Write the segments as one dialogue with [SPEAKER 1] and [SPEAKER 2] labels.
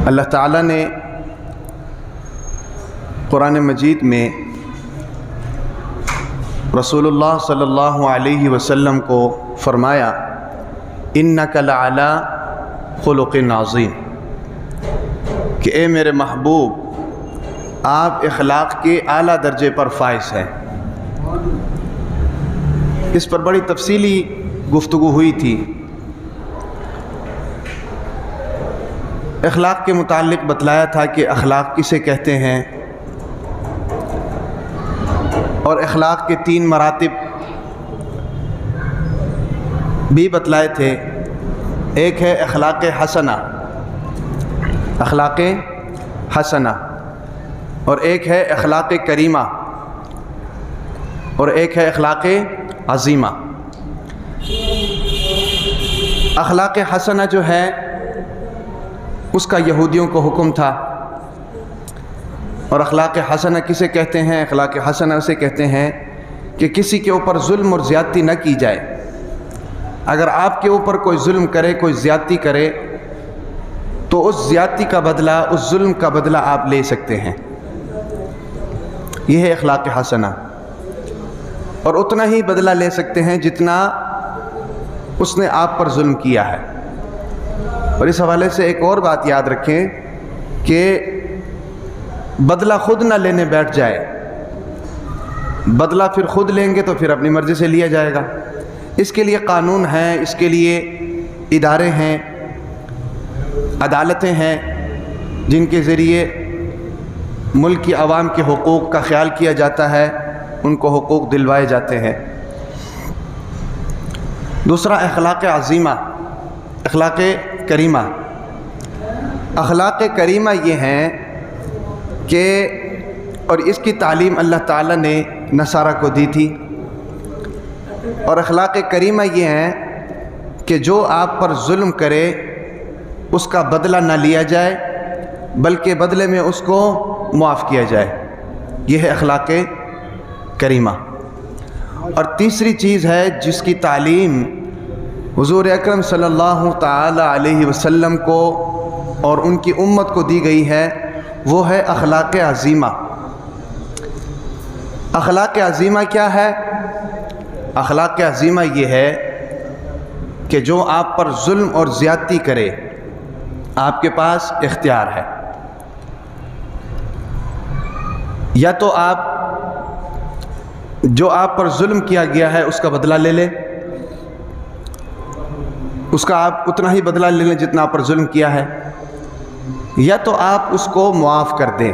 [SPEAKER 1] اللہ تعالیٰ نے قرآن مجید میں رسول اللہ صلی اللہ علیہ وسلم کو فرمایا اِنَّكَ لَعَلَىٰ خُلُقٍ عَظِيمٍ کہ اے میرے محبوب آپ اخلاق کے اعلیٰ درجے پر فائز ہیں۔ اس پر بڑی تفصیلی گفتگو ہوئی تھی۔ اخلاق کے متعلق بتلایا تھا کہ اخلاق کسے کہتے ہیں، اور اخلاق کے 3 مراتب بھی بتلائے تھے۔ ایک ہے اخلاق حسنہ، اخلاق حسنہ، اور ایک ہے اخلاق کریمہ، اور ایک ہے اخلاق عظیمہ۔ اخلاق حسنہ جو ہے اس کا یہودیوں کو حکم تھا، اور اخلاق حسنہ کسے کہتے ہیں؟ اخلاق حسنہ اسے کہتے ہیں کہ کسی کے اوپر ظلم اور زیادتی نہ کی جائے۔ اگر آپ کے اوپر کوئی ظلم کرے، کوئی زیادتی کرے، تو اس زیادتی کا بدلہ، اس ظلم کا بدلہ آپ لے سکتے ہیں۔ یہ ہے اخلاق حسنہ، اور اتنا ہی بدلہ لے سکتے ہیں جتنا اس نے آپ پر ظلم کیا ہے۔ اور اس حوالے سے ایک اور بات یاد رکھیں کہ بدلہ خود نہ لینے بیٹھ جائے۔ بدلہ پھر خود لیں گے تو پھر اپنی مرضی سے لیا جائے گا۔ اس کے لیے قانون ہیں، اس کے لیے ادارے ہیں، عدالتیں ہیں، جن کے ذریعے ملک کی عوام کے حقوق کا خیال کیا جاتا ہے، ان کو حقوق دلوائے جاتے ہیں۔ دوسرا اخلاق عظیمہ، اخلاق کریمہ۔ اخلاق کریمہ یہ ہیں کہ، اور اس کی تعلیم اللہ تعالیٰ نے نصارہ کو دی تھی، اور اخلاق کریمہ یہ ہیں کہ جو آپ پر ظلم کرے اس کا بدلہ نہ لیا جائے، بلکہ بدلے میں اس کو معاف کیا جائے۔ یہ ہے اخلاق کریمہ۔ اور تیسری چیز ہے جس کی تعلیم حضور اکرم صلی اللہ تعالی علیہ وسلم کو اور ان کی امت کو دی گئی ہے، وہ ہے اخلاق عظیمہ۔ اخلاق عظیمہ کیا ہے؟ اخلاق عظیمہ یہ ہے کہ جو آپ پر ظلم اور زیادتی کرے، آپ کے پاس اختیار ہے، یا تو آپ جو آپ پر ظلم کیا گیا ہے اس کا بدلہ لے لیں، اس کا آپ اتنا ہی بدلہ لے لیں جتنا آپ پر ظلم کیا ہے، یا تو آپ اس کو معاف کر دیں۔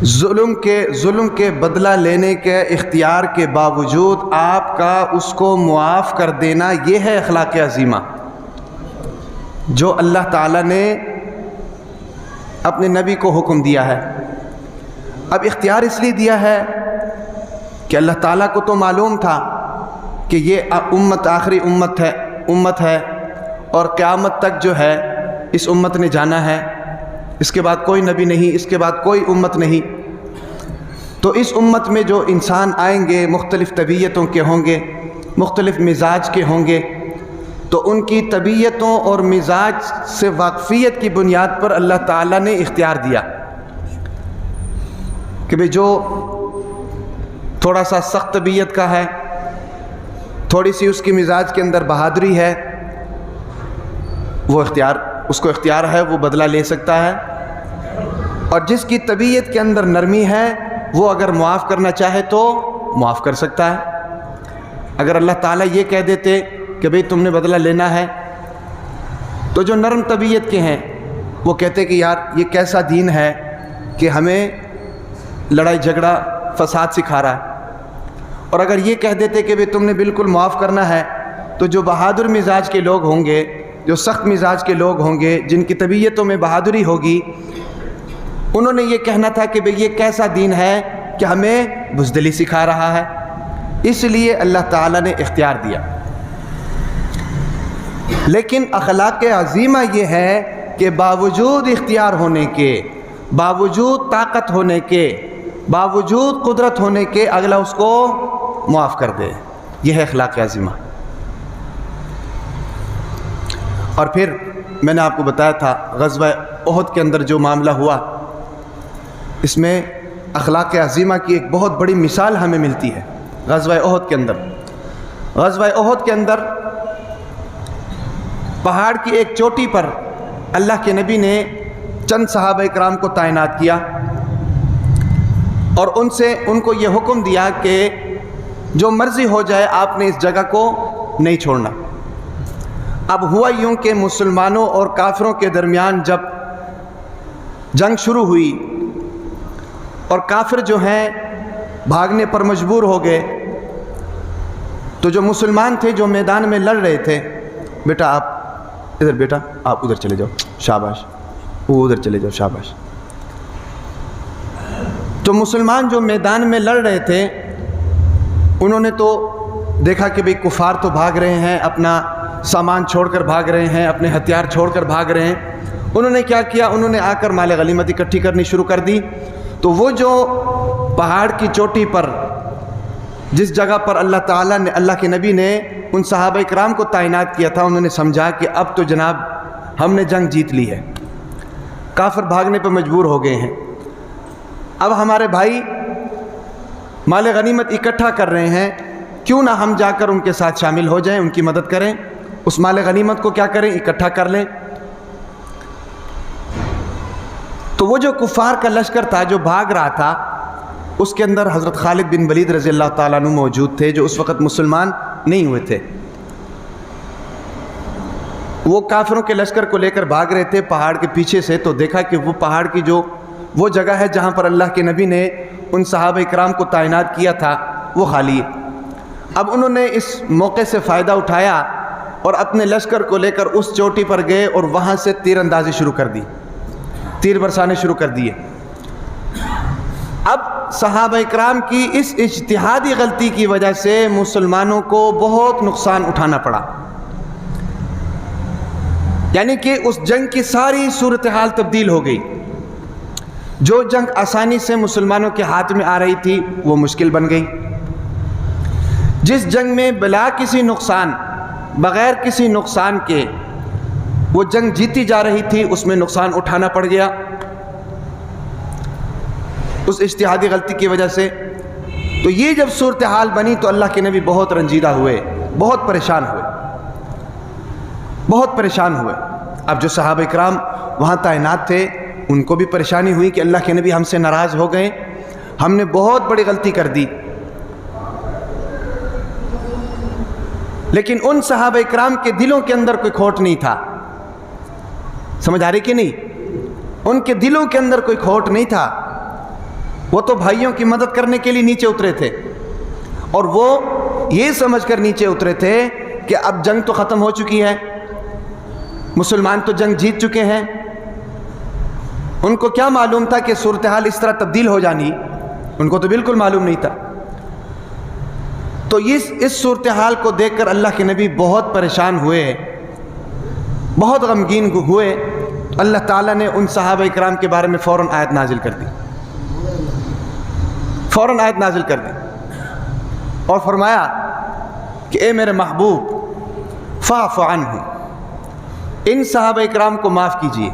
[SPEAKER 1] ظلم کے بدلہ لینے کے اختیار کے باوجود آپ کا اس کو معاف کر دینا، یہ ہے اخلاق عظیمہ جو اللہ تعالیٰ نے اپنے نبی کو حکم دیا ہے۔ اب اختیار اس لیے دیا ہے کہ اللہ تعالیٰ کو تو معلوم تھا کہ یہ امت آخری امت ہے، اور قیامت تک جو ہے اس امت نے جانا ہے، اس کے بعد کوئی نبی نہیں، اس کے بعد کوئی امت نہیں۔ تو اس امت میں جو انسان آئیں گے مختلف طبیعتوں کے ہوں گے، مختلف مزاج کے ہوں گے، تو ان کی طبیعتوں اور مزاج سے واقفیت کی بنیاد پر اللہ تعالیٰ نے اختیار دیا کہ بھئی جو تھوڑا سا سخت طبیعت کا ہے، تھوڑی سی اس کی مزاج کے اندر بہادری ہے، وہ اس کو اختیار ہے، وہ بدلہ لے سکتا ہے، اور جس کی طبیعت کے اندر نرمی ہے وہ اگر معاف کرنا چاہے تو معاف کر سکتا ہے۔ اگر اللہ تعالیٰ یہ کہہ دیتے کہ بھئی تم نے بدلہ لینا ہے، تو جو نرم طبیعت کے ہیں وہ کہتے کہ یار یہ کیسا دین ہے کہ ہمیں لڑائی جھگڑا فساد سکھا رہا ہے۔ اور اگر یہ کہہ دیتے کہ بھئی تم نے بالکل معاف کرنا ہے، تو جو بہادر مزاج کے لوگ ہوں گے، جو سخت مزاج کے لوگ ہوں گے، جن کی طبیعتوں میں بہادری ہوگی، انہوں نے یہ کہنا تھا کہ بھئی یہ کیسا دین ہے کہ ہمیں بزدلی سکھا رہا ہے۔ اس لیے اللہ تعالیٰ نے اختیار دیا۔ لیکن اخلاق عظیمہ یہ ہے کہ باوجود اختیار ہونے کے، باوجود طاقت ہونے کے، باوجود قدرت ہونے کے اگلا اس کو معاف کر دے۔ یہ ہے اخلاق عظیمہ۔ اور پھر میں نے آپ کو بتایا تھا غزوہ احد کے اندر جو معاملہ ہوا، اس میں اخلاق عظیمہ کی ایک بہت بڑی مثال ہمیں ملتی ہے۔ غزوہ احد کے اندر پہاڑ کی ایک چوٹی پر اللہ کے نبی نے چند صحابہ اکرام کو تعینات کیا اور ان کو یہ حکم دیا کہ جو مرضی ہو جائے آپ نے اس جگہ کو نہیں چھوڑنا۔ اب ہوا یوں کہ مسلمانوں اور کافروں کے درمیان جب جنگ شروع ہوئی اور کافر جو ہیں بھاگنے پر مجبور ہو گئے، تو جو مسلمان تھے جو میدان میں لڑ رہے تھے، بیٹا آپ ادھر چلے جاؤ، شاباش، وہ ادھر چلے جاؤ، شاباش۔ تو مسلمان جو میدان میں لڑ رہے تھے انہوں نے تو دیکھا کہ بھئی کفار تو بھاگ رہے ہیں، اپنا سامان چھوڑ کر بھاگ رہے ہیں، اپنے ہتھیار چھوڑ کر بھاگ رہے ہیں۔ انہوں نے کیا کیا؟ انہوں نے آ کر مال غنیمت اکٹھی کرنی شروع کر دی۔ تو وہ جو پہاڑ کی چوٹی پر جس جگہ پر اللہ کے نبی نے ان صحابہ اکرام کو تعینات کیا تھا، انہوں نے سمجھا کہ اب تو جناب ہم نے جنگ جیت لی ہے، کافر بھاگنے پر مجبور ہو گئے ہیں، اب ہمارے بھائی مال غنیمت اکٹھا کر رہے ہیں، کیوں نہ ہم جا کر ان کے ساتھ شامل ہو جائیں، ان کی مدد کریں، اس مال غنیمت کو کیا کریں؟ اکٹھا کر لیں۔ تو وہ جو کفار کا لشکر تھا جو بھاگ رہا تھا، اس کے اندر حضرت خالد بن ولید رضی اللہ تعالیٰ عنہ موجود تھے، جو اس وقت مسلمان نہیں ہوئے تھے۔ وہ کافروں کے لشکر کو لے کر بھاگ رہے تھے پہاڑ کے پیچھے سے، تو دیکھا کہ وہ پہاڑ کی وہ جگہ ہے جہاں پر اللہ کے نبی نے ان صحابہ اکرام کو تعینات کیا تھا، وہ خالی ہے۔ اب انہوں نے اس موقع سے فائدہ اٹھایا اور اپنے لشکر کو لے کر اس چوٹی پر گئے اور وہاں سے تیر اندازی شروع کر دی، تیر برسانے شروع کر دیے۔ اب صحابہ اکرام کی اس اجتہادی غلطی کی وجہ سے مسلمانوں کو بہت نقصان اٹھانا پڑا، یعنی کہ اس جنگ کی ساری صورتحال تبدیل ہو گئی۔ جو جنگ آسانی سے مسلمانوں کے ہاتھ میں آ رہی تھی وہ مشکل بن گئی۔ جس جنگ میں بلا کسی نقصان، بغیر کسی نقصان کے وہ جنگ جیتی جا رہی تھی، اس میں نقصان اٹھانا پڑ گیا اس اجتہادی غلطی کی وجہ سے۔ تو یہ جب صورتحال بنی تو اللہ کے نبی بہت رنجیدہ ہوئے، بہت پریشان ہوئے۔ اب جو صحابہ اکرام وہاں تعینات تھے ان کو بھی پریشانی ہوئی کہ اللہ کے نبی ہم سے ناراض ہو گئے، ہم نے بہت بڑی غلطی کر دی۔ لیکن ان صحابہ اکرام کے دلوں کے اندر کوئی کھوٹ نہیں تھا، سمجھ آ رہی کہ نہیں؟ ان کے دلوں کے اندر کوئی کھوٹ نہیں تھا، وہ تو بھائیوں کی مدد کرنے کے لیے نیچے اترے تھے، اور وہ یہ سمجھ کر نیچے اترے تھے کہ اب جنگ تو ختم ہو چکی ہے، مسلمان تو جنگ جیت چکے ہیں۔ ان کو کیا معلوم تھا کہ صورتحال اس طرح تبدیل ہو جانی؟ ان کو تو بالکل معلوم نہیں تھا۔ تو اس صورتحال کو دیکھ کر اللہ کے نبی بہت پریشان ہوئے، بہت غمگین ہوئے۔ اللہ تعالیٰ نے ان صحابہ اکرام کے بارے میں فوراً آیت نازل کر دی، اور فرمایا کہ اے میرے محبوب فاعف عنہم، ان صحابہ اکرام کو معاف کیجیے۔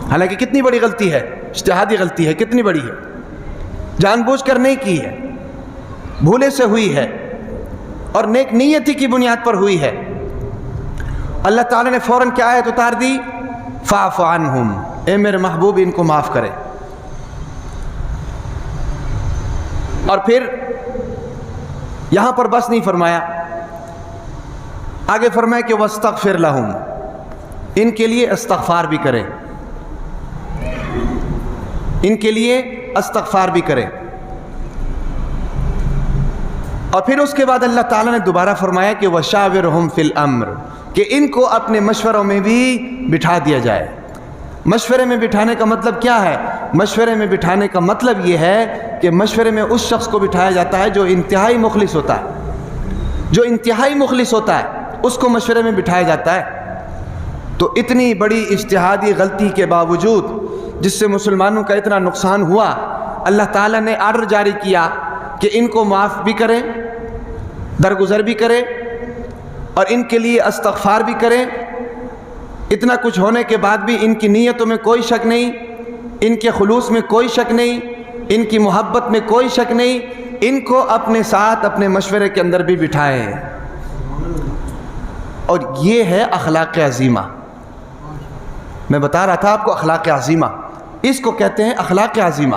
[SPEAKER 1] حالانکہ کتنی بڑی غلطی ہے، اجتہادی غلطی ہے، کتنی بڑی ہے، جان بوجھ کر نہیں کی ہے، بھولے سے ہوئی ہے اور نیک نیتی کی بنیاد پر ہوئی ہے۔ اللہ تعالیٰ نے فوراً کیا آیت اتار دی؟ فاعف عنہم، اے میرے محبوب ان کو معاف کرے۔ اور پھر یہاں پر بس نہیں فرمایا، آگے فرمایا کہ واستغفر لہم، ان کے لیے استغفار بھی کریں، ان کے لیے استغفار بھی کریں۔ اور پھر اس کے بعد اللہ تعالیٰ نے دوبارہ فرمایا کہ وشاورہم فی الامر، کہ ان کو اپنے مشوروں میں بھی بٹھا دیا جائے۔ مشورے میں بٹھانے کا مطلب کیا ہے؟ مشورے میں بٹھانے کا مطلب یہ ہے کہ مشورے میں اس شخص کو بٹھایا جاتا ہے جو انتہائی مخلص ہوتا ہے، اس کو مشورے میں بٹھایا جاتا ہے۔ تو اتنی بڑی اجتہادی غلطی کے باوجود جس سے مسلمانوں کا اتنا نقصان ہوا، اللہ تعالیٰ نے آرڈر جاری کیا کہ ان کو معاف بھی کریں، درگزر بھی کریں، اور ان کے لیے استغفار بھی کریں، اتنا کچھ ہونے کے بعد بھی ان کی نیتوں میں کوئی شک نہیں، ان کے خلوص میں کوئی شک نہیں، ان کی محبت میں کوئی شک نہیں، ان کو اپنے ساتھ اپنے مشورے کے اندر بھی بٹھائے. اور یہ ہے اخلاق عظیمہ. میں بتا رہا تھا آپ کو اخلاق عظیمہ، اس کو کہتے ہیں اخلاق عظیمہ.